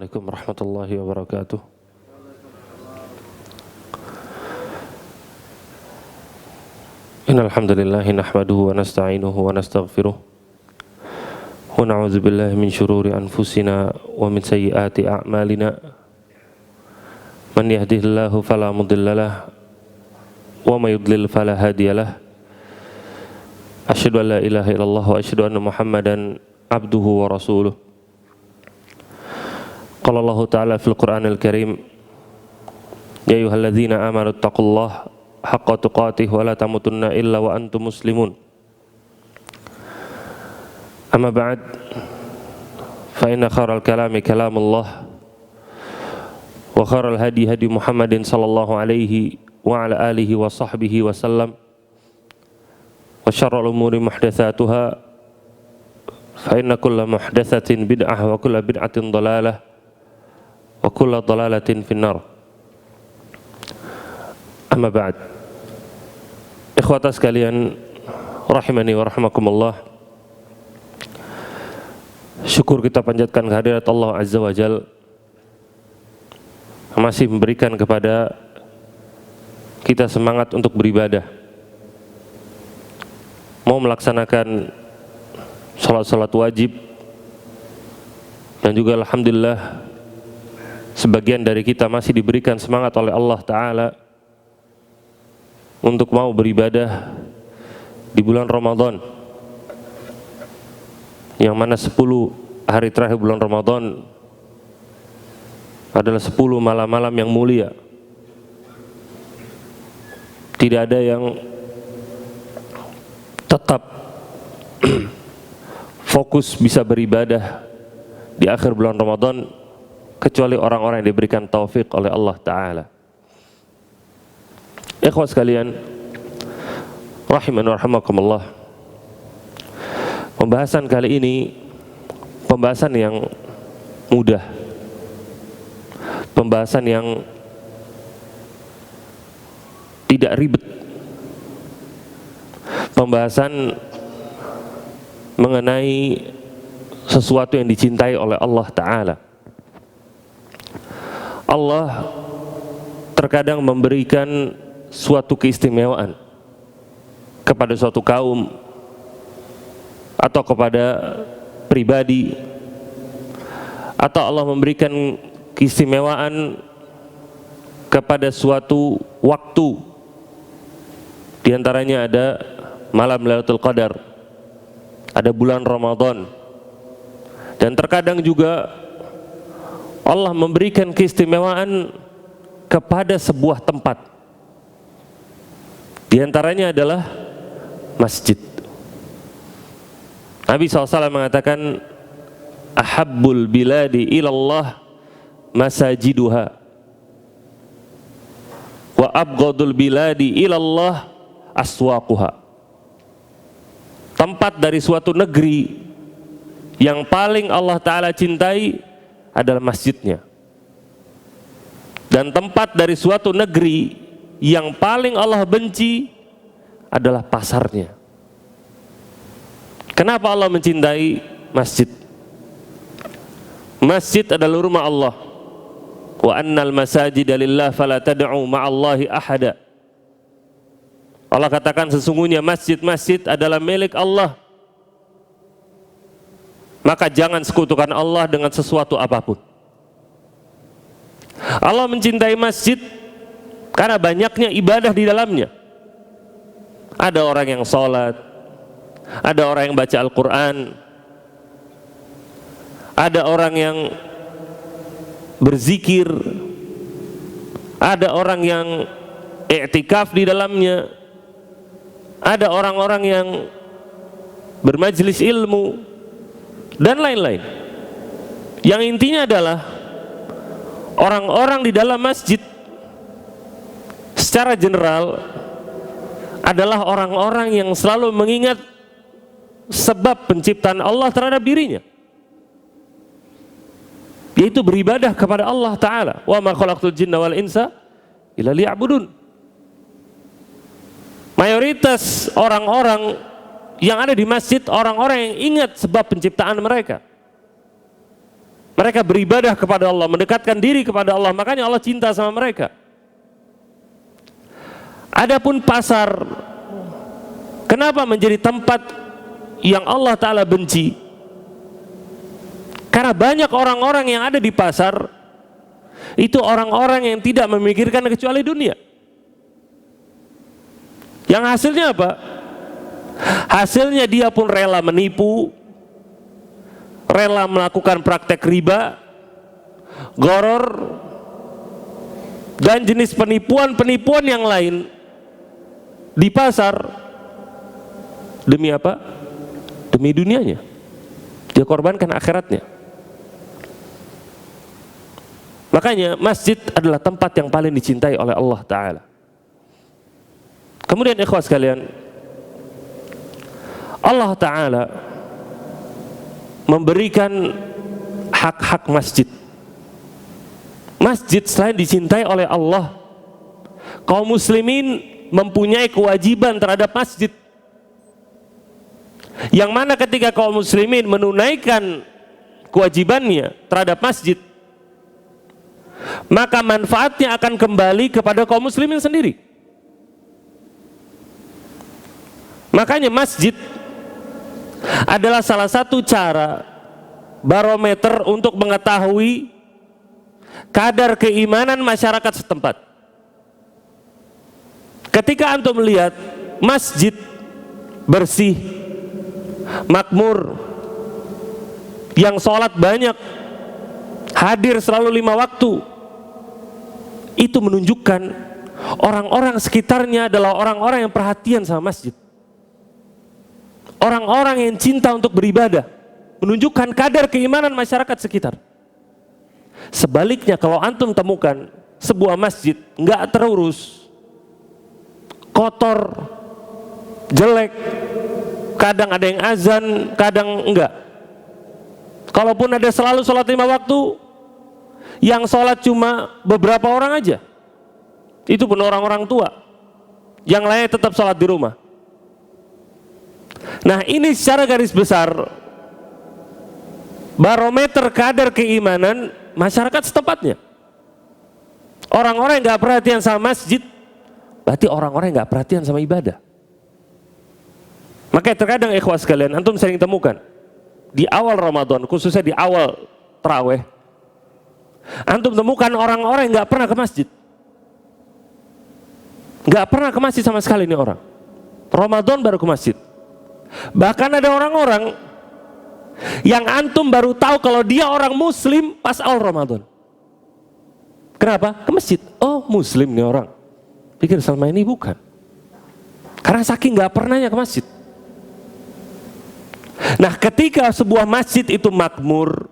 Assalamualaikum warahmatullahi wabarakatuh. Innal hamdalillah nahmaduhu wa nasta'inuhu wa nastaghfiruh wa na'udzu billahi min shururi anfusina wa min sayyiati a'malina. Man yahdihillahu fala mudhillalah wa may yudlil fala hadiyalah. Asyhadu an la ilaha illallah wa asyhadu anna Muhammadan abduhu wa rasuluh. Qala Allah Ta'ala fil Qur'anil Karim, ya ayyuhalladzina amanu taqullaha haqqa tuqatih wa la tamutunna illa wa antum muslimun. Amma ba'd, fa inna khairal kalami kalamullah wa khairal hadi hadi Muhammadin sallallahu alaihi wa ala alihi wa sahbihi wa sallam, wa syarrul umuri muhdatsatuha, fa inna kulla muhdatsatin bid'ah wa kulla bid'atin dhalalah wa kulla dhalalatin finnar. Amma ba'd, ikhwata sekalian rahimani wa rahimakumullah, syukur kita panjatkan kehadirat Allah Azza wa Jal masih memberikan kepada kita semangat untuk beribadah, mau melaksanakan salat-salat wajib, dan juga alhamdulillah sebagian dari kita masih diberikan semangat oleh Allah Ta'ala untuk mau beribadah di bulan Ramadan, yang mana 10 hari terakhir bulan Ramadan adalah 10 malam-malam yang mulia. Tidak ada yang tetap fokus bisa beribadah di akhir bulan Ramadan kecuali orang-orang yang diberikan taufik oleh Allah Ta'ala. Ikhwas sekalian rahiman wa rahimakumullah, pembahasan kali ini pembahasan yang mudah, pembahasan yang tidak ribet, pembahasan mengenai sesuatu yang dicintai oleh Allah Ta'ala. Allah terkadang memberikan suatu keistimewaan kepada suatu kaum atau kepada pribadi, atau Allah memberikan keistimewaan kepada suatu waktu. Di antaranya ada malam Lailatul Qadar, ada bulan Ramadan, dan terkadang juga Allah memberikan keistimewaan kepada sebuah tempat. Di antaranya adalah masjid. Nabi SAW mengatakan, ahabbul biladi ilallah masajiduha wa abghadul biladi ilallah aswaquha. Tempat dari suatu negeri yang paling Allah Ta'ala cintai adalah masjidnya, dan tempat dari suatu negeri yang paling Allah benci adalah pasarnya. Kenapa Allah mencintai masjid? Masjid adalah rumah Allah. Wa annal masajida lillah fala tad'u ma'allahi ahada. Allah katakan sesungguhnya masjid-masjid adalah milik Allah, maka jangan sekutukan Allah dengan sesuatu apapun. Allah mencintai masjid karena banyaknya ibadah di dalamnya. Ada orang yang sholat, ada orang yang baca Al-Quran, ada orang yang berzikir, ada orang yang i'tikaf di dalamnya, ada orang-orang yang bermajlis ilmu, dan lain-lain. Yang intinya adalah orang-orang di dalam masjid secara general adalah orang-orang yang selalu mengingat sebab penciptaan Allah terhadap dirinya, yaitu beribadah kepada Allah Ta'ala. Wa ma khalaqtul jinna wal insa illa liya'budun. Mayoritas orang-orang yang ada di masjid, orang-orang yang ingat sebab penciptaan mereka. Mereka beribadah kepada Allah, mendekatkan diri kepada Allah, makanya Allah cinta sama mereka. Adapun pasar, kenapa menjadi tempat yang Allah Ta'ala benci? Karena banyak orang-orang yang ada di pasar itu orang-orang yang tidak memikirkan kecuali dunia. Yang hasilnya apa? Hasilnya dia pun rela menipu, rela melakukan praktek riba, goror, dan jenis penipuan-penipuan yang lain di pasar. Demi apa? Demi dunianya. Dia korbankan akhiratnya. Makanya masjid adalah tempat yang paling dicintai oleh Allah Ta'ala. Kemudian ikhwas sekalian, Allah Ta'ala memberikan hak-hak masjid. Masjid selain dicintai oleh Allah, kaum muslimin mempunyai kewajiban terhadap masjid, yang mana ketika kaum muslimin menunaikan kewajibannya terhadap masjid, maka manfaatnya akan kembali kepada kaum muslimin sendiri. Makanya masjid adalah salah satu cara barometer untuk mengetahui kadar keimanan masyarakat setempat. Ketika antum melihat masjid bersih, makmur, yang sholat banyak, hadir selalu 5 waktu, itu menunjukkan orang-orang sekitarnya adalah orang-orang yang perhatian sama masjid, orang-orang yang cinta untuk beribadah, menunjukkan kadar keimanan masyarakat sekitar. Sebaliknya, kalau antum temukan sebuah masjid nggak terurus, kotor, jelek, kadang ada yang azan, kadang enggak. Kalaupun ada selalu sholat 5 waktu, yang sholat cuma beberapa orang aja, itu pun orang-orang tua, yang lainnya tetap sholat di rumah. Nah, ini secara garis besar barometer kadar keimanan masyarakat setempatnya. Orang-orang yang gak perhatian sama masjid, berarti orang-orang yang gak perhatian sama ibadah. Makanya terkadang ikhwas sekalian, antum sering temukan di awal Ramadan, khususnya di awal Tarawih, antum temukan orang-orang yang gak pernah ke masjid. Gak pernah ke masjid sama sekali ini orang. Ramadan baru ke masjid. Bahkan ada orang-orang yang antum baru tahu kalau dia orang muslim pas awal Ramadan. Kenapa? Ke masjid. Oh, muslim nih orang. Pikir selama ini bukan. Karena saking gak pernahnya ke masjid. Nah, ketika sebuah masjid itu makmur,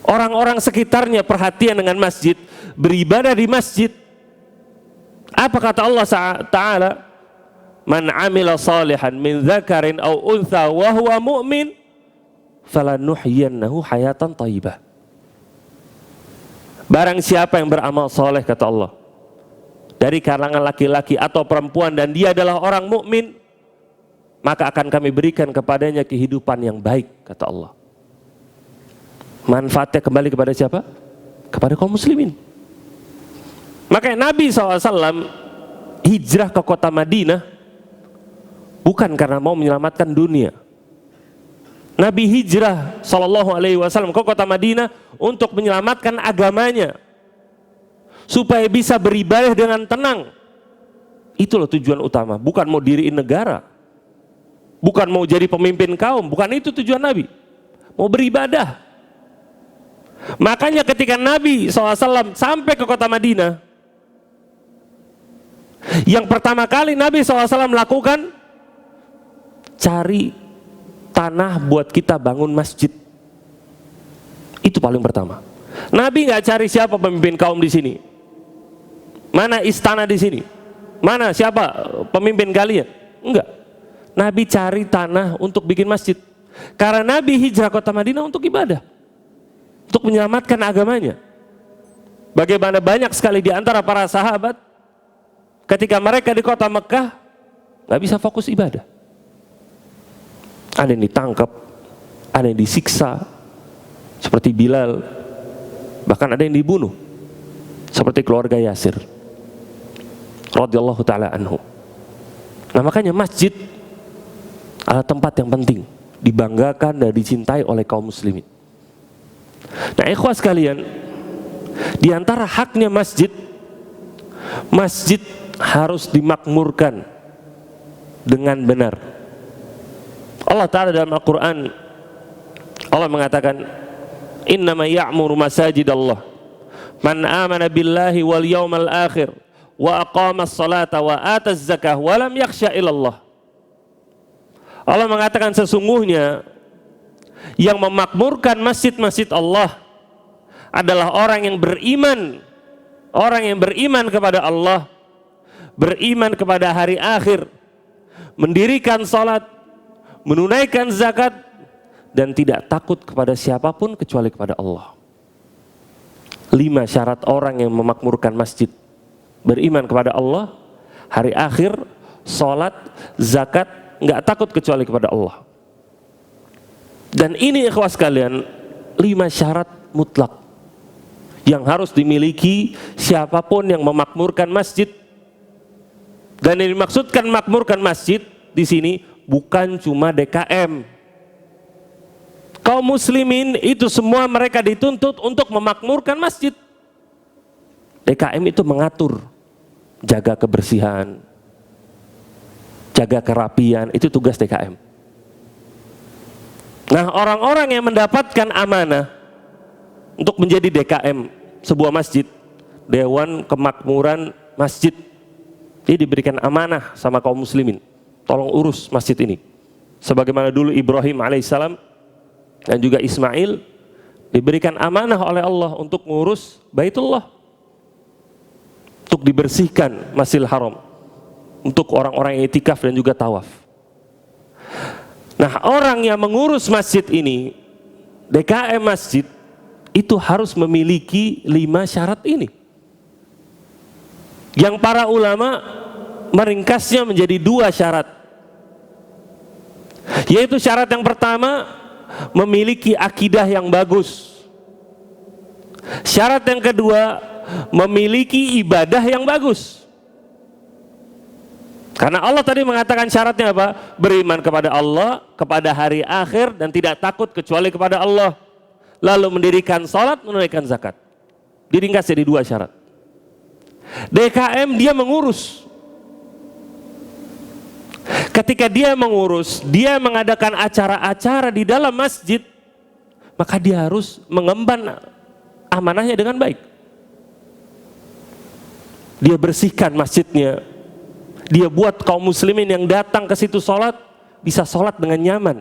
orang-orang sekitarnya perhatian dengan masjid, beribadah di masjid, apa kata Allah Ta'ala? Man amila salihan min dzakarin aw untha wa huwa mu'min falanuhyiyannahu hayatan thayyibah. Barang siapa yang beramal soleh, kata Allah, dari kalangan laki-laki atau perempuan, dan dia adalah orang mukmin, maka akan kami berikan kepadanya kehidupan yang baik, kata Allah. Manfaatnya kembali kepada siapa? Kepada kaum muslimin. Makanya Nabi SAW hijrah ke kota Madinah bukan karena mau menyelamatkan dunia. Nabi hijrah SAW ke kota Madinah untuk menyelamatkan agamanya, supaya bisa beribadah dengan tenang. Itulah tujuan utama, bukan mau diriin negara, bukan mau jadi pemimpin kaum, bukan itu tujuan Nabi. Mau beribadah. Makanya ketika Nabi SAW sampai ke kota Madinah, yang pertama kali Nabi SAW melakukan, cari tanah buat kita bangun masjid. Itu paling pertama. Nabi nggak cari siapa pemimpin kaum di sini, mana istana di sini, mana siapa pemimpin kalian. Enggak. Nabi cari tanah untuk bikin masjid. Karena Nabi hijrah kota Madinah untuk ibadah, untuk menyelamatkan agamanya. Bagaimana banyak sekali di antara para sahabat ketika mereka di kota Mekah nggak bisa fokus ibadah. Ada yang ditangkap, ada yang disiksa seperti Bilal, bahkan ada yang dibunuh seperti keluarga Yasir radhiyallahu taala anhu. Nah, makanya masjid adalah tempat yang penting, dibanggakan dan dicintai oleh kaum muslimin. Nah, ikhwah sekalian, di antara haknya masjid, masjid harus dimakmurkan dengan benar. Allah Ta'ala dalam Al-Quran, Allah mengatakan, innama ya'muru masajidallah man amana billahi wal yawmal akhir wa aqamas salata wa ataz zakah wa lam yakhsha ilallah. Allah mengatakan sesungguhnya yang memakmurkan masjid-masjid Allah adalah orang yang beriman, orang yang beriman kepada Allah, beriman kepada hari akhir, mendirikan salat, menunaikan zakat, dan tidak takut kepada siapapun kecuali kepada Allah. 5 syarat orang yang memakmurkan masjid: beriman kepada Allah, hari akhir, salat, zakat, nggak takut kecuali kepada Allah. Dan ini ikhwah sekalian, 5 syarat mutlak yang harus dimiliki siapapun yang memakmurkan masjid. Dan yang dimaksudkan makmurkan masjid di sini bukan cuma DKM. Kaum muslimin itu semua mereka dituntut untuk memakmurkan masjid. DKM itu mengatur, jaga kebersihan, jaga kerapian, itu tugas DKM. Nah, orang-orang yang mendapatkan amanah untuk menjadi DKM sebuah masjid, Dewan Kemakmuran Masjid, dia diberikan amanah sama kaum muslimin, tolong urus masjid ini. Sebagaimana dulu Ibrahim alaihissalam dan juga Ismail diberikan amanah oleh Allah untuk mengurus Baitullah, untuk dibersihkan Masjidil Haram, untuk orang-orang yang itikaf dan juga tawaf. Nah, orang yang mengurus masjid ini, DKM masjid, itu harus memiliki 5 syarat ini, yang para ulama meringkasnya menjadi 2 syarat. Yaitu syarat yang pertama, memiliki akidah yang bagus. Syarat yang kedua, memiliki ibadah yang bagus. Karena Allah tadi mengatakan syaratnya apa? Beriman kepada Allah, kepada hari akhir, dan tidak takut kecuali kepada Allah. Lalu mendirikan salat, menunaikan zakat. Diringkas jadi 2 syarat. DKM dia mengurus. Ketika dia mengurus, dia mengadakan acara-acara di dalam masjid, maka dia harus mengemban amanahnya dengan baik. Dia bersihkan masjidnya, dia buat kaum muslimin yang datang ke situ sholat bisa sholat dengan nyaman,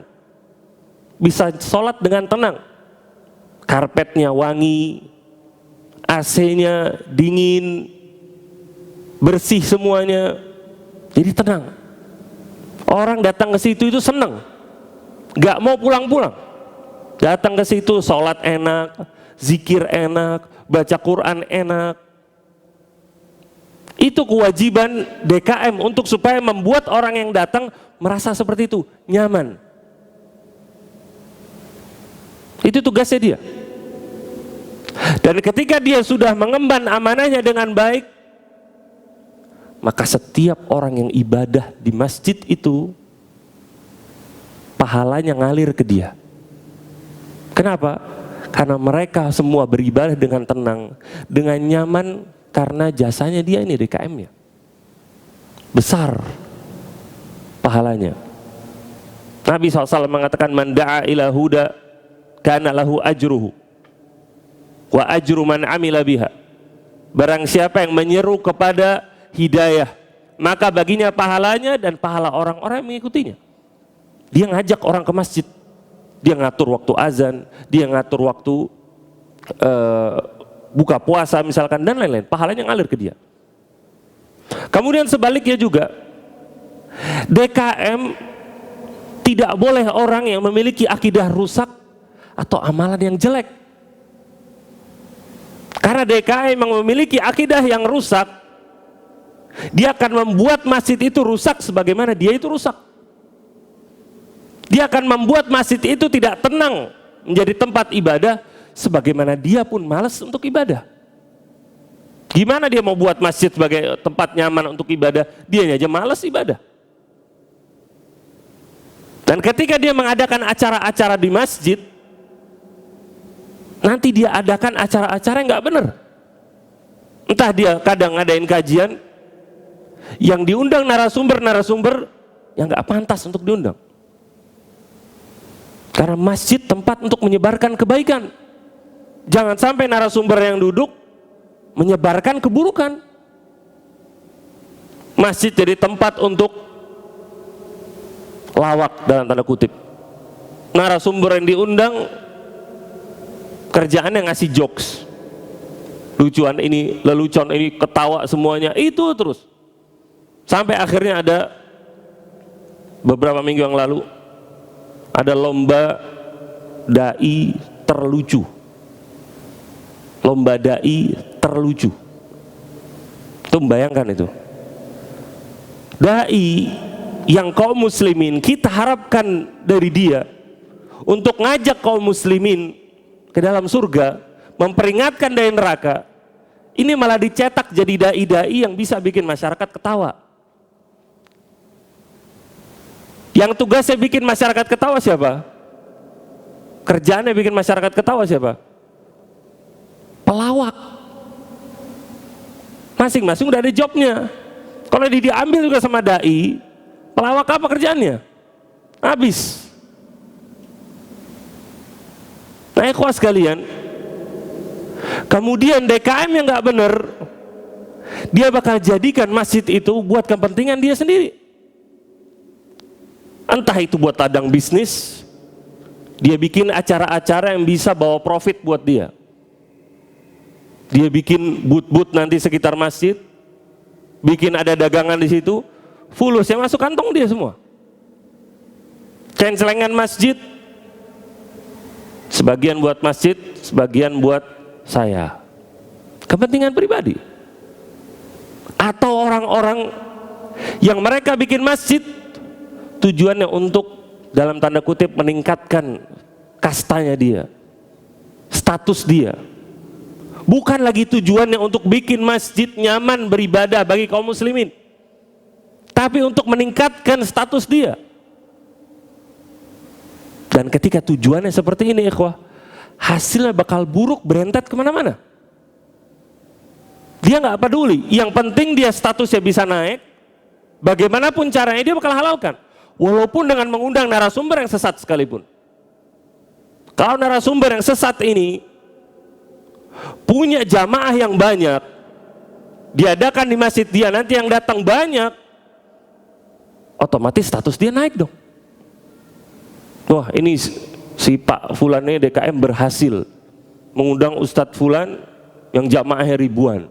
bisa sholat dengan tenang. Karpetnya wangi, AC-nya dingin, bersih semuanya, jadi tenang. Orang datang ke situ itu senang, gak mau pulang-pulang. Datang ke situ sholat enak, zikir enak, baca Quran enak. Itu kewajiban DKM untuk supaya membuat orang yang datang merasa seperti itu, nyaman. Itu tugasnya dia. Dan ketika dia sudah mengemban amanahnya dengan baik, maka setiap orang yang ibadah di masjid itu pahalanya ngalir ke dia. Kenapa? Karena mereka semua beribadah dengan tenang, dengan nyaman, karena jasanya dia ini DKM-nya. Besar pahalanya. Nabi SAW mengatakan, man da'a ila huda kana lahu ajruhu wa ajru man amila biha. Barang siapa yang menyeru kepada hidayah, maka baginya pahalanya dan pahala orang-orang yang mengikutinya. Dia ngajak orang ke masjid, dia ngatur waktu azan, dia ngatur waktu buka puasa misalkan, dan lain-lain, pahalanya ngalir ke dia. Kemudian sebaliknya juga, DKM tidak boleh orang yang memiliki akidah rusak atau amalan yang jelek. Karena DKM yang memiliki akidah yang rusak, dia akan membuat masjid itu rusak sebagaimana dia itu rusak. Dia akan membuat masjid itu tidak tenang menjadi tempat ibadah, sebagaimana dia pun malas untuk ibadah. Gimana dia mau buat masjid sebagai tempat nyaman untuk ibadah, dianya aja malas ibadah. Dan ketika dia mengadakan acara-acara di masjid, nanti dia adakan acara-acara yang nggak benar. Entah dia kadang ngadain kajian yang diundang narasumber-narasumber yang nggak pantas untuk diundang. Karena masjid tempat untuk menyebarkan kebaikan. Jangan sampai narasumber yang duduk menyebarkan keburukan. Masjid jadi tempat untuk lawak dalam tanda kutip. Narasumber yang diundang kerjaannya ngasih jokes, lucuan ini, lelucon ini, ketawa semuanya, itu terus. Sampai akhirnya ada beberapa minggu yang lalu ada lomba dai terlucu. Lomba dai terlucu. Itu membayangkan itu. Dai yang kaum muslimin kita harapkan dari dia untuk ngajak kaum muslimin ke dalam surga, memperingatkan dari neraka, ini malah dicetak jadi dai-dai yang bisa bikin masyarakat ketawa. Yang tugasnya bikin masyarakat ketawa siapa? Kerjaannya bikin masyarakat ketawa siapa? Pelawak. Masing-masing udah ada jobnya. Kalau diambil juga sama dai, pelawak apa kerjaannya? Habis. Nah, ikhwah sekalian, kemudian DKM yang nggak benar, dia bakal jadikan masjid itu buat kepentingan dia sendiri. Entah itu buat ladang bisnis, dia bikin acara-acara yang bisa bawa profit buat dia. Dia bikin booth-booth nanti sekitar masjid, bikin ada dagangan di situ, fulus yang masuk kantong dia semua. Kencelengan masjid, sebagian buat masjid, sebagian buat saya. Kepentingan pribadi. Atau orang-orang yang mereka bikin masjid tujuannya untuk dalam tanda kutip meningkatkan kastanya dia, status dia. Bukan lagi tujuannya untuk bikin masjid nyaman beribadah bagi kaum muslimin, tapi untuk meningkatkan status dia. Dan ketika tujuannya seperti ini, ikhwah, hasilnya bakal buruk, berentet kemana-mana. Dia nggak peduli, yang penting dia statusnya bisa naik, bagaimanapun caranya dia bakal halalkan, walaupun dengan mengundang narasumber yang sesat sekalipun. Kalau narasumber yang sesat ini punya jamaah yang banyak, diadakan di masjid dia, nanti yang datang banyak, otomatis status dia naik dong. Wah, ini si Pak Fulan ini DKM berhasil mengundang Ustadz Fulan yang jamaahnya ribuan,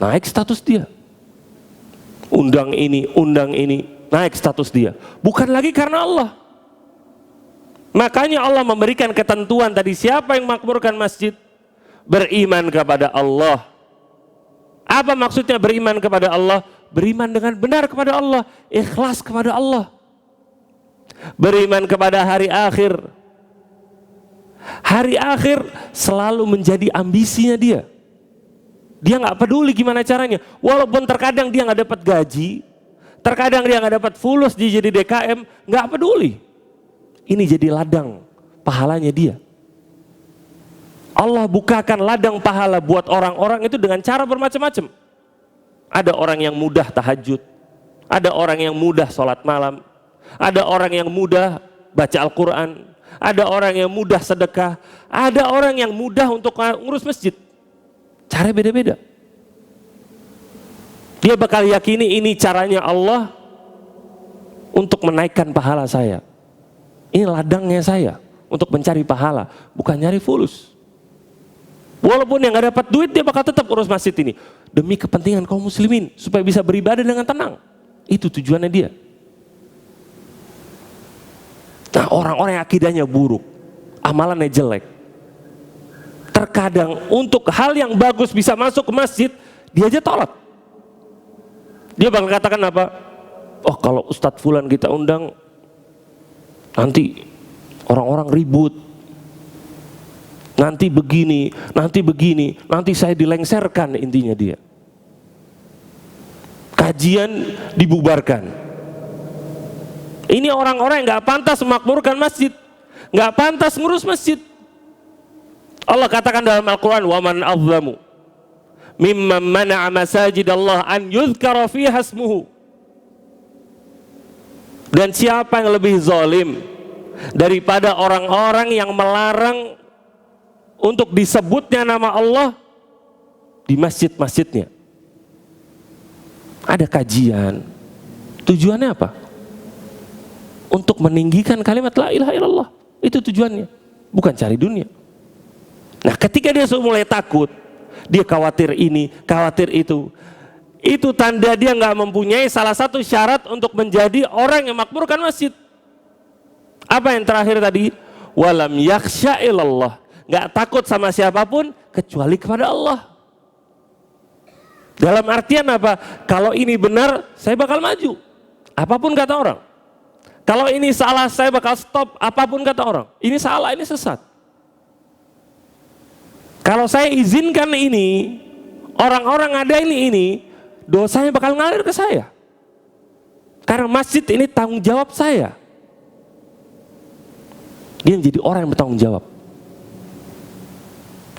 naik status dia. Undang ini, naik status dia. Bukan lagi karena Allah. Makanya Allah memberikan ketentuan tadi, siapa yang makmurkan masjid? Beriman kepada Allah. Apa maksudnya beriman kepada Allah? Beriman dengan benar kepada Allah, ikhlas kepada Allah. Beriman kepada hari akhir. Hari akhir selalu menjadi ambisinya dia. Dia nggak peduli gimana caranya. Walaupun terkadang dia nggak dapat gaji, terkadang dia nggak dapat fulus di jadi DKM, nggak peduli. Ini jadi ladang pahalanya dia. Allah bukakan ladang pahala buat orang-orang itu dengan cara bermacam-macam. Ada orang yang mudah tahajud, ada orang yang mudah sholat malam, ada orang yang mudah baca Al-Quran, ada orang yang mudah sedekah, ada orang yang mudah untuk ngurus masjid. Caranya beda-beda. Dia bakal yakini ini caranya Allah untuk menaikkan pahala saya. Ini ladangnya saya untuk mencari pahala, bukan nyari fulus. Walaupun yang gak dapat duit, dia bakal tetap urus masjid ini demi kepentingan kaum muslimin, supaya bisa beribadah dengan tenang. Itu tujuannya dia. Nah, orang-orang yang akidahnya buruk, amalannya jelek, terkadang untuk hal yang bagus bisa masuk ke masjid, dia aja tolak. Dia bakal katakan apa? Oh, kalau Ustadz Fulan kita undang, Nanti orang-orang ribut, nanti begini, nanti saya dilengserkan, intinya dia. Kajian dibubarkan. Ini orang-orang yang gak pantas memakmurkan masjid, gak pantas ngurus masjid. Allah katakan dalam Al-Quran, وَمَنْ أَظْلَمُ مِمَّنْ مَنَعَ مَسَاجِدَ اللَّهِ أَنْ يُذْكَرَ فِيهَا اسْمُهُ. Dan siapa yang lebih zalim daripada orang-orang yang melarang untuk disebutnya nama Allah di masjid-masjidnya. Ada kajian, tujuannya apa? Untuk meninggikan kalimat la ilaha illallah, itu tujuannya, bukan cari dunia. Nah, ketika dia sudah mulai takut, dia khawatir ini, khawatir itu tanda dia nggak mempunyai salah satu syarat untuk menjadi orang yang makmurkan masjid. Apa yang terakhir tadi? Walam yakhsha ilallah, nggak takut sama siapapun kecuali kepada Allah. Dalam artian apa? Kalau ini benar, saya bakal maju, apapun kata orang. Kalau ini salah, saya bakal stop, apapun kata orang. Ini salah, ini sesat. Kalau saya izinkan ini, orang-orang ada ini, dosanya bakal ngalir ke saya. Karena masjid ini tanggung jawab saya. Dia menjadi orang yang bertanggung jawab.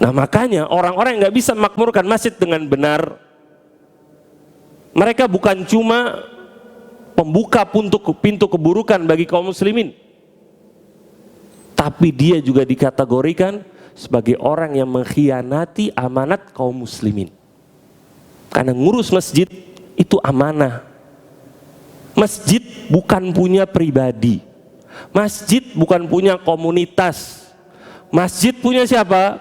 Nah, makanya orang-orang yang gak bisa memakmurkan masjid dengan benar, mereka bukan cuma pembuka pintu keburukan bagi kaum muslimin, tapi dia juga dikategorikan sebagai orang yang mengkhianati amanat kaum muslimin. Karena ngurus masjid itu amanah. Masjid bukan punya pribadi, masjid bukan punya komunitas, masjid punya siapa?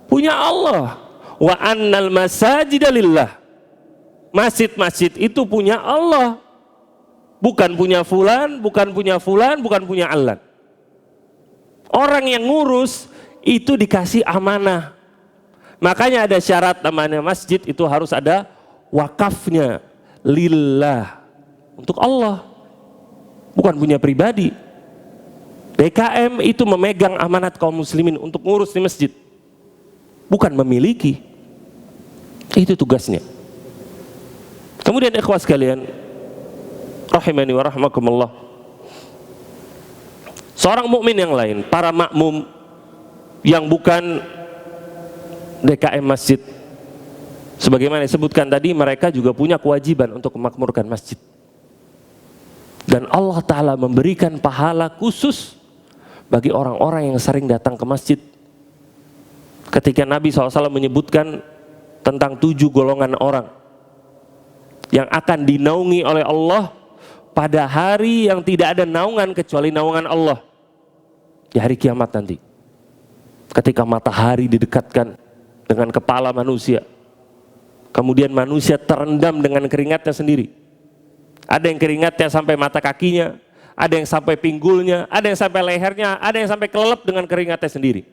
Punya Allah. Wa annal masajida lillah. Masjid-masjid itu punya Allah, bukan punya fulan, bukan punya fulan, bukan punya Allah. Orang yang ngurus itu dikasih amanah. Makanya ada syarat namanya masjid itu harus ada wakafnya lillah, untuk Allah, bukan punya pribadi. DKM itu memegang amanat kaum muslimin untuk ngurus di masjid, bukan memiliki. Itu tugasnya. Kemudian ikhwas sekalian, rahimani wa rahmakumullah, seorang mukmin yang lain, para makmum yang bukan DKM masjid, sebagaimana disebutkan tadi, mereka juga punya kewajiban untuk memakmurkan masjid. Dan Allah Ta'ala memberikan pahala khusus bagi orang-orang yang sering datang ke masjid. Ketika Nabi SAW menyebutkan tentang 7 golongan orang yang akan dinaungi oleh Allah pada hari yang tidak ada naungan kecuali naungan Allah, di hari kiamat nanti. Ketika matahari didekatkan dengan kepala manusia, kemudian manusia terendam dengan keringatnya sendiri. Ada yang keringatnya sampai mata kakinya, ada yang sampai pinggulnya, ada yang sampai lehernya, ada yang sampai kelelep dengan keringatnya sendiri,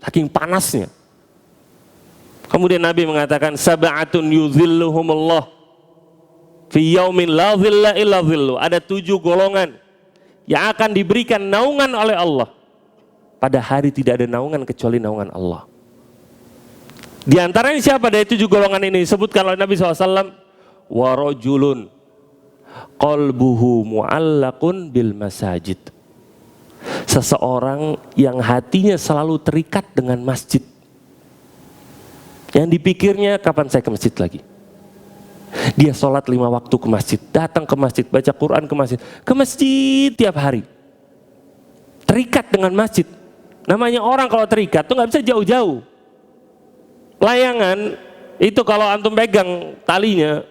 saking panasnya. Kemudian Nabi mengatakan, sab'atun yuzilluhumullah fi yaumin la zilla illa zillu. Ada 7 golongan yang akan diberikan naungan oleh Allah pada hari tidak ada naungan kecuali naungan Allah. Di antaranya siapa dari 7 golongan ini? Disebutkan oleh Nabi SAW, wa rajulun qalbuhu mu'allaqun bil masajid. Seseorang yang hatinya selalu terikat dengan masjid, yang dipikirnya kapan saya ke masjid lagi. Dia sholat 5 waktu ke masjid, datang ke masjid, baca Quran ke masjid tiap hari, terikat dengan masjid. Namanya orang kalau terikat tuh nggak bisa jauh-jauh. Layangan itu kalau antum pegang talinya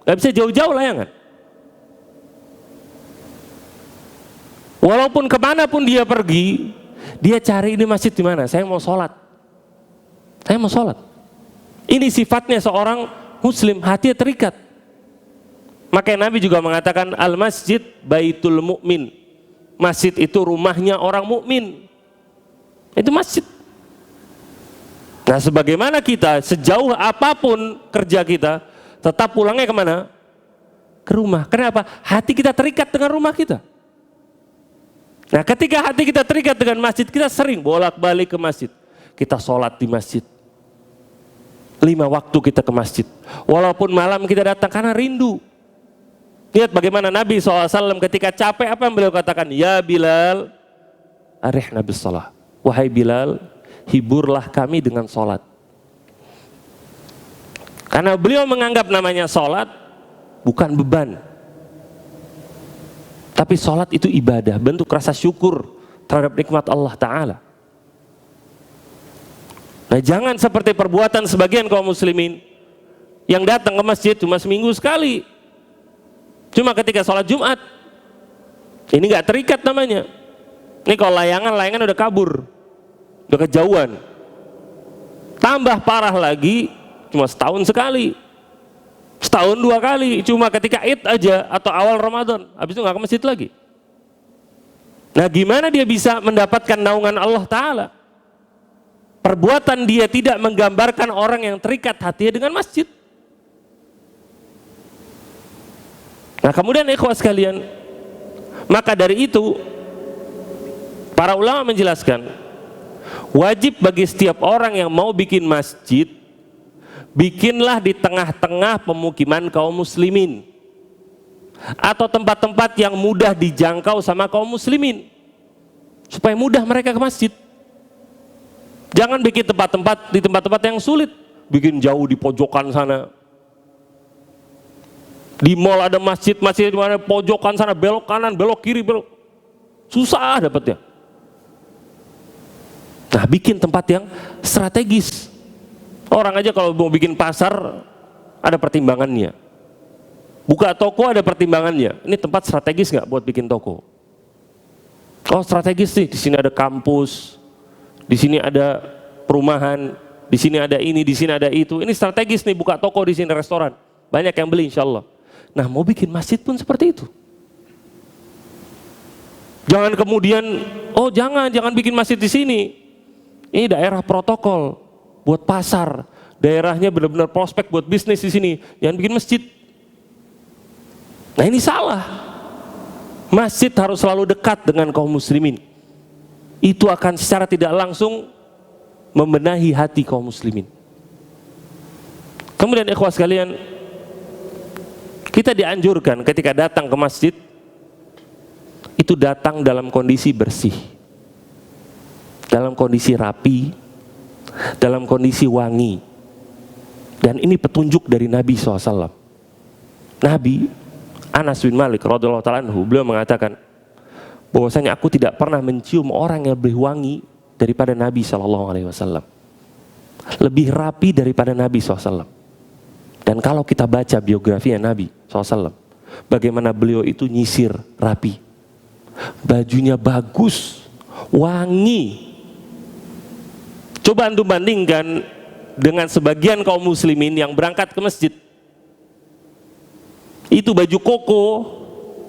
nggak bisa jauh-jauh layangan. Walaupun kemanapun dia pergi, dia cari ini masjid di mana. Saya mau sholat. Saya mau sholat. Ini sifatnya seorang muslim, hatinya terikat. Makanya Nabi juga mengatakan al masjid baitul mu'min. Masjid itu rumahnya orang mukmin. Itu masjid. Nah, sebagaimana kita sejauh apapun kerja kita, tetap pulangnya kemana? Ke rumah. Kenapa? Hati kita terikat dengan rumah kita. Nah, ketika hati kita terikat dengan masjid, kita sering bolak-balik ke masjid. Kita sholat di masjid. 5 waktu kita ke masjid. Walaupun malam kita datang karena rindu. Lihat bagaimana Nabi SAW ketika capek, apa yang beliau katakan? Ya Bilal, arihna bis shalah. Wahai Bilal, hiburlah kami dengan sholat. Karena beliau menganggap namanya sholat bukan beban. Tapi sholat itu ibadah, bentuk rasa syukur terhadap nikmat Allah Ta'ala. Nah, jangan seperti perbuatan sebagian kaum muslimin yang datang ke masjid cuma seminggu sekali. Cuma ketika sholat Jumat. Ini gak terikat namanya. Ini kalau layangan udah kabur, udah kejauhan. Tambah parah lagi, cuma setahun sekali, setahun 2 kali, cuma ketika Id aja atau awal Ramadan, habis itu nggak ke masjid lagi. Nah, gimana dia bisa mendapatkan naungan Allah Ta'ala? Perbuatan dia tidak menggambarkan orang yang terikat hatinya dengan masjid. Nah, kemudian ikhwah sekalian, maka dari itu para ulama menjelaskan, wajib bagi setiap orang yang mau bikin masjid, bikinlah di tengah-tengah pemukiman kaum muslimin atau tempat-tempat yang mudah dijangkau sama kaum muslimin supaya mudah mereka ke masjid. Jangan bikin di tempat-tempat yang sulit, bikin jauh di pojokan sana. Di mall ada masjid di mana pojokan sana, belok kanan, belok kiri, susah dapatnya. Nah, bikin tempat yang strategis. Orang aja kalau mau bikin pasar ada pertimbangannya. Buka toko ada pertimbangannya. Ini tempat strategis nggak buat bikin toko? Oh, strategis sih. Di sini ada kampus, di sini ada perumahan, di sini ada ini, di sini ada itu. Ini strategis nih, buka toko di sini, restoran. Banyak yang beli insya Allah. Nah, mau bikin masjid pun seperti itu. Jangan kemudian, oh jangan bikin masjid di sini. Ini daerah protokol buat pasar, daerahnya benar-benar prospek buat bisnis di sini. Jangan bikin masjid. Nah, ini salah. Masjid harus selalu dekat dengan kaum muslimin. Itu akan secara tidak langsung membenahi hati kaum muslimin. Kemudian ikhwah sekalian, kita dianjurkan ketika datang ke masjid itu datang dalam kondisi bersih, dalam kondisi rapi, dalam kondisi wangi. Dan ini petunjuk dari Nabi SAW. Nabi Anas bin Malik radhiyallahu ta'ala anhu, beliau mengatakan bahwasanya aku tidak pernah mencium orang yang lebih wangi daripada Nabi SAW, lebih rapi daripada Nabi SAW. Dan kalau kita baca biografinya Nabi SAW, bagaimana beliau itu nyisir rapi, bajunya bagus, wangi. Coba antum bandingkan dengan sebagian kaum muslimin yang berangkat ke masjid. Itu baju koko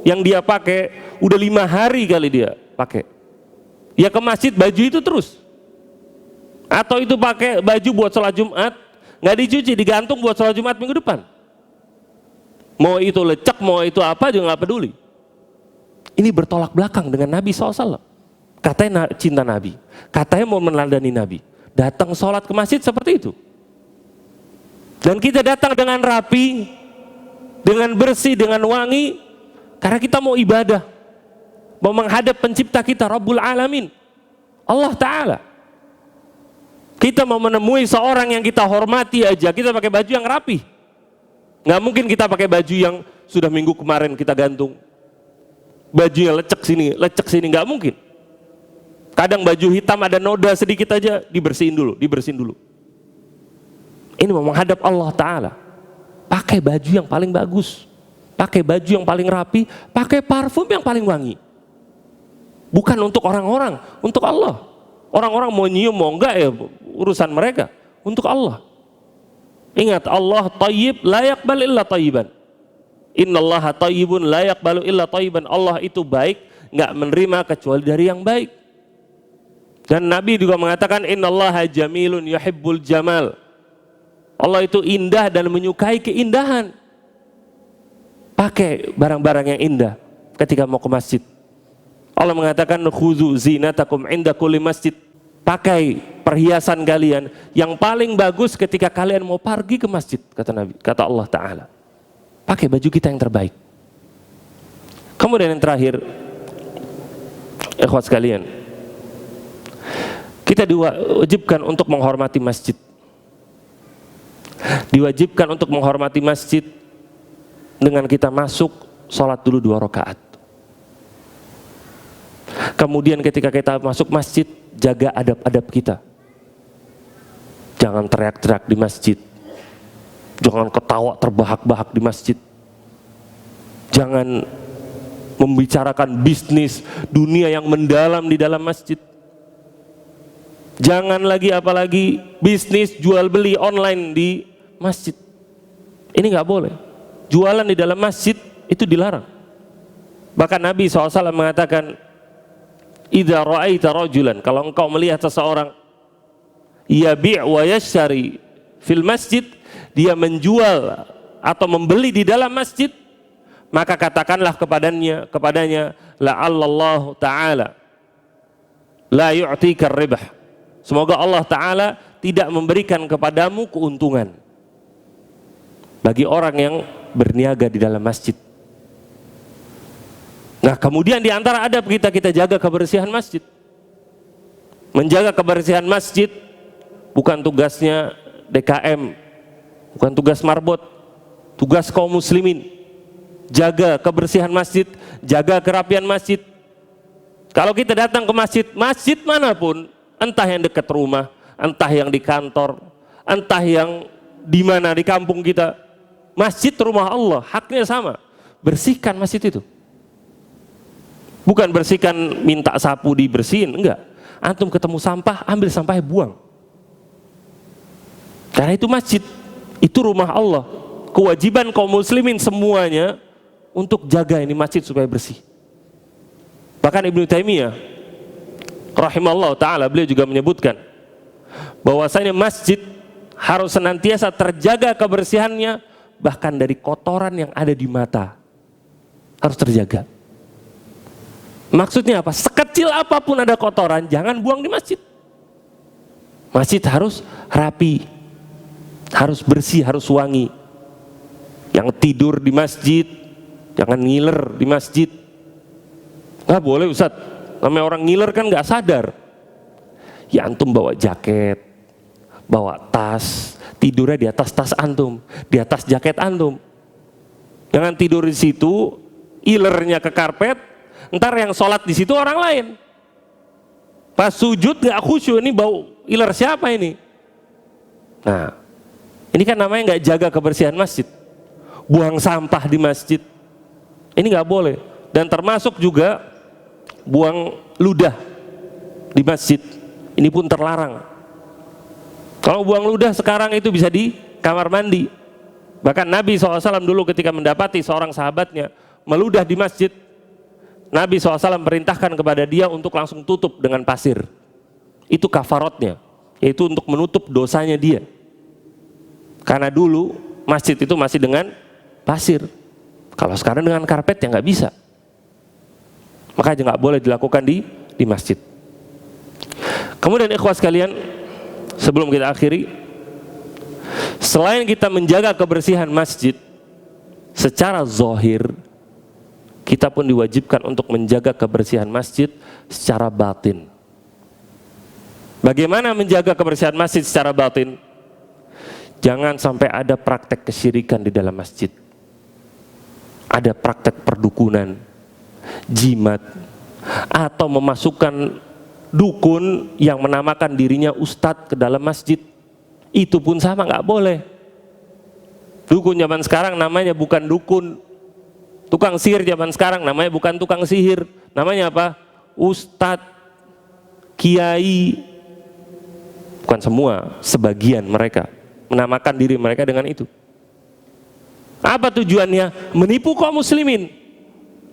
yang dia pakai udah 5 hari kali dia pakai. Ya ke masjid baju itu terus. Atau itu pakai baju buat sholat Jumat, nggak dicuci, digantung buat sholat Jumat minggu depan. Mau itu lecek, mau itu apa juga nggak peduli. Ini bertolak belakang dengan Nabi SAW. Katanya cinta Nabi, katanya mau meneladani Nabi. Datang sholat ke masjid seperti itu. Dan kita datang dengan rapi, dengan bersih, dengan wangi, karena kita mau ibadah, mau menghadap pencipta kita, Rabbul Alamin, Allah Ta'ala. Kita mau menemui seorang yang kita hormati aja, kita pakai baju yang rapi. Nggak mungkin kita pakai baju yang sudah minggu kemarin kita gantung. Bajunya lecek sini, nggak mungkin. Kadang baju hitam ada noda sedikit aja, dibersihin dulu. Ini mau menghadap Allah Ta'ala. Pakai baju yang paling bagus, pakai baju yang paling rapi, pakai parfum yang paling wangi. Bukan untuk orang-orang, untuk Allah. Orang-orang mau nyium mau enggak ya urusan mereka. Untuk Allah. Ingat, Allah thayyib la yaqbal illa thayyiban. Innallaha thayyibun la yaqbalu illa thayyiban. Allah itu baik, enggak menerima kecuali dari yang baik. Dan Nabi juga mengatakan innallaha jamilun yuhibbul jamal. Allah itu indah dan menyukai keindahan. Pakai barang-barang yang indah ketika mau ke masjid. Allah mengatakan khuzu zinatakum inda kulli masjid. Pakai perhiasan kalian yang paling bagus ketika kalian mau pergi ke masjid, kata Nabi, kata Allah Ta'ala. Pakai baju kita yang terbaik. Kemudian yang terakhir, ikhwat sekalian, kita diwajibkan untuk menghormati masjid. Diwajibkan untuk menghormati masjid dengan kita masuk sholat dulu 2 rakaat. Kemudian ketika kita masuk masjid, jaga adab-adab kita. Jangan teriak-teriak di masjid. Jangan ketawa terbahak-bahak di masjid. Jangan membicarakan bisnis dunia yang mendalam di dalam masjid. Jangan lagi apalagi bisnis jual beli online di masjid. Ini nggak boleh. Jualan di dalam masjid itu dilarang. Bahkan Nabi SAW mengatakan, idza ra'aita rajulan, kalau engkau melihat seseorang yabi' wa yashtari fil masjid, dia menjual atau membeli di dalam masjid, maka katakanlah kepadanya la'allallahu ta'ala la yu'tika ribah, semoga Allah Ta'ala tidak memberikan kepadamu keuntungan bagi orang yang berniaga di dalam masjid. Nah, kemudian di antara adab kita jaga kebersihan masjid. Menjaga kebersihan masjid bukan tugasnya DKM, bukan tugas marbot, tugas kaum muslimin. Jaga kebersihan masjid, jaga kerapian masjid. Kalau kita datang ke masjid, masjid manapun, entah yang dekat rumah, entah yang di kantor, entah yang di mana di kampung kita, masjid rumah Allah, haknya sama. Bersihkan masjid itu. Bukan bersihkan minta sapu dibersihin, enggak. Antum ketemu sampah, ambil sampahnya buang. Karena itu masjid, itu rumah Allah. Kewajiban kaum muslimin semuanya untuk jaga ini masjid supaya bersih. Bahkan Ibnu Taimiyah rahimahullah ta'ala, beliau juga menyebutkan bahwasanya masjid harus senantiasa terjaga kebersihannya, bahkan dari kotoran yang ada di mata harus terjaga. Maksudnya apa? Sekecil apapun ada kotoran, jangan buang di masjid. Masjid harus rapi, harus bersih, harus wangi. Yang tidur di masjid, jangan ngiler di masjid. Nggak boleh Ustadz, namanya orang ngiler kan nggak sadar. Ya antum bawa jaket, bawa tas, tidurnya di atas tas antum, di atas jaket antum. Jangan tidur di situ, ilernya ke karpet, ntar yang sholat di situ orang lain. Pas sujud gak khusyuk, ini bau iler siapa ini? Nah, ini kan namanya nggak jaga kebersihan masjid. Buang sampah di masjid, ini nggak boleh. Dan termasuk juga buang ludah di masjid, ini pun terlarang. Kalau buang ludah sekarang itu bisa di kamar mandi. Bahkan Nabi SAW dulu ketika mendapati seorang sahabatnya meludah di masjid, Nabi SAW perintahkan kepada dia untuk langsung tutup dengan pasir. Itu kafarotnya, yaitu untuk menutup dosanya dia. Karena dulu masjid itu masih dengan pasir. Kalau sekarang dengan karpet ya nggak bisa. Makanya nggak boleh dilakukan di masjid. Kemudian ikhwah sekalian, sebelum kita akhiri, selain kita menjaga kebersihan masjid secara zahir, kita pun diwajibkan untuk menjaga kebersihan masjid secara batin. Bagaimana menjaga kebersihan masjid secara batin? Jangan sampai ada praktek kesyirikan di dalam masjid. Ada praktek perdukunan, jimat, atau memasukkan dukun yang menamakan dirinya ustadz ke dalam masjid. Itu pun sama, nggak boleh. Dukun zaman sekarang namanya bukan dukun. Tukang sihir zaman sekarang namanya bukan tukang sihir. Namanya apa? Ustadz, kiai. Bukan semua, sebagian mereka menamakan diri mereka dengan itu. Apa tujuannya? Menipu kaum muslimin.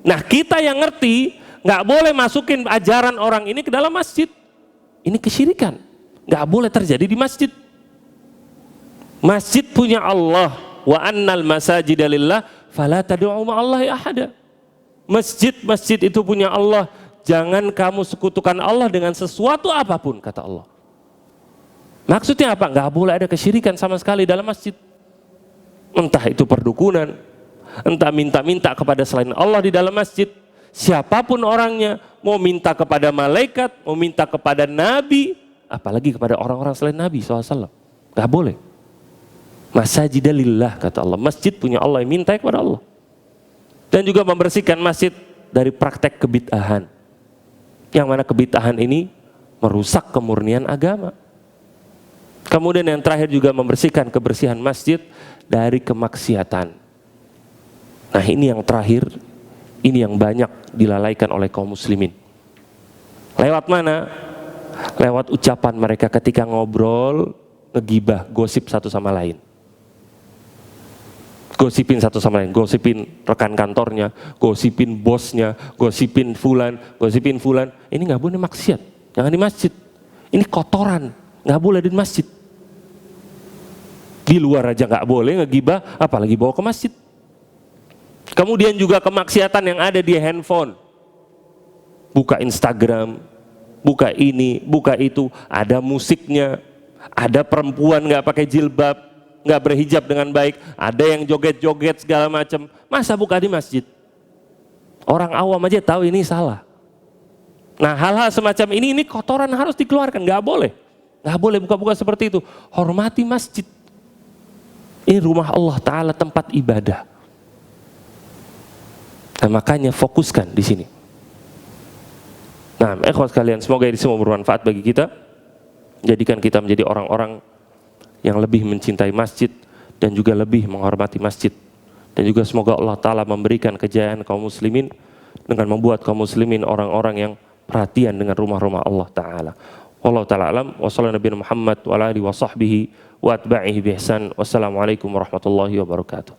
Nah, kita yang ngerti nggak boleh masukin ajaran orang ini ke dalam masjid. Ini kesyirikan, nggak boleh terjadi di masjid. Masjid punya Allah, wa annal masajida lillah fala tad'u ma'allahi ahada. Masjid itu punya Allah, jangan kamu sekutukan Allah dengan sesuatu apapun, kata Allah. Maksudnya apa? Nggak boleh ada kesyirikan sama sekali dalam masjid. Entah itu perdukunan, entah minta-minta kepada selain Allah di dalam masjid. Siapapun orangnya, mau minta kepada malaikat, mau minta kepada nabi, apalagi kepada orang-orang selain Nabi SAW. Nggak boleh. Masajida lillah, kata Allah. Masjid punya Allah, yang minta kepada Allah. Dan juga membersihkan masjid dari praktek kebid'ahan. Yang mana kebid'ahan ini merusak kemurnian agama. Kemudian yang terakhir juga membersihkan kebersihan masjid dari kemaksiatan. Nah ini yang terakhir, ini yang banyak dilalaikan oleh kaum muslimin. Lewat mana? Lewat ucapan mereka ketika ngobrol, ngegibah, gosip satu sama lain. Gosipin satu sama lain, gosipin rekan kantornya, gosipin bosnya, gosipin fulan. Ini nggak boleh maksiat, jangan di masjid. Ini kotoran, nggak boleh di masjid. Di luar aja nggak boleh ngegibah, apalagi bawa ke masjid. Kemudian juga kemaksiatan yang ada di handphone. Buka Instagram, buka ini, buka itu, ada musiknya, ada perempuan nggak pakai jilbab, nggak berhijab dengan baik, ada yang joget-joget segala macam. Masa buka di masjid? Orang awam aja tahu ini salah. Nah hal-hal semacam ini kotoran harus dikeluarkan, nggak boleh buka-buka seperti itu. Hormati masjid. Ini rumah Allah Ta'ala, tempat ibadah. Nah makanya fokuskan di sini. Nah ikhwas sekalian, semoga ini semua bermanfaat bagi kita. Jadikan kita menjadi orang-orang yang lebih mencintai masjid dan juga lebih menghormati masjid. Dan juga semoga Allah Ta'ala memberikan kejayaan kaum muslimin dengan membuat kaum muslimin orang-orang yang perhatian dengan rumah-rumah Allah Ta'ala. Wallahu ta'ala alam, wa sallallahu Nabi Muhammad wa ala alihi wa sahbihi wa atba'ihi bihsan. Wassalamualaikum warahmatullahi wabarakatuh.